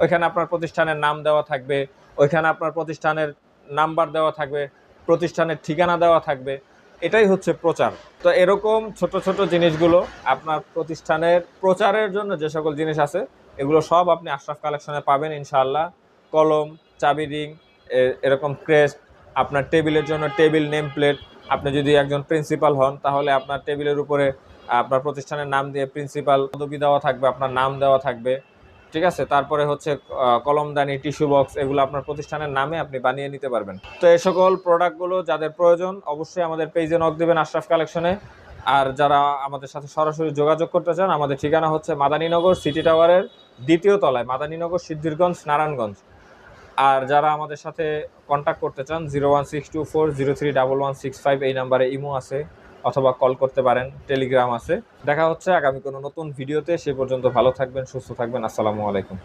ওইখানে আপনার প্রতিষ্ঠানের নাম দেওয়া থাকবে, ওইখানে আপনার প্রতিষ্ঠানের নাম্বার দেওয়া থাকবে, প্রতিষ্ঠানের ঠিকানা দেওয়া থাকবে। এটাই হচ্ছে প্রচার। তো এরকম ছোট ছোট জিনিসগুলো আপনার প্রতিষ্ঠানের প্রচারের জন্য যে সকল জিনিস আছে এগুলো সব আপনি আশরাফ কালেকশনে পাবেন ইনশাআল্লাহ। কলম, চাবি রিং, এরকম ক্রেস্ট, আপনার টেবিলের জন্য টেবিল নেম প্লেট। আপনি যদি একজন প্রিন্সিপাল হন তাহলে আপনার টেবিলের উপরে আপনার প্রতিষ্ঠানের নাম দিয়ে প্রিন্সিপাল পদবি দেওয়া থাকবে, আপনার নাম দেওয়া থাকবে, ঠিক আছে। তারপরে হচ্ছে কলমদানি, টিস্যু বক্স, এগুলো আপনার প্রতিষ্ঠানের নামে আপনি বানিয়ে নিতে পারবেন। তো এই সকল প্রোডাক্টগুলো যাদের প্রয়োজন অবশ্যই আমাদের পেজে নক দেবেন আশরাফ কালেকশনে। আর যারা আমাদের সাথে সরাসরি যোগাযোগ করতে চান, আমাদের ঠিকানা হচ্ছে মাদানীনগর সিটি টাওয়ারের 2য় তলায়, মাদানীনগর, সিদ্ধিরগঞ্জ, নারায়ণগঞ্জ। আর যারা আমাদের সাথে কন্ট্যাক্ট করতে চান 01624031165 এই নাম্বারে ইমো আছে, অথবা কল করতে পারেন, টেলিগ্রাম আছে। দেখা হচ্ছে আগামী কোনো নতুন ভিডিওতে। সে পর্যন্ত ভালো থাকবেন, সুস্থ থাকবেন। আসসালামু আলাইকুম।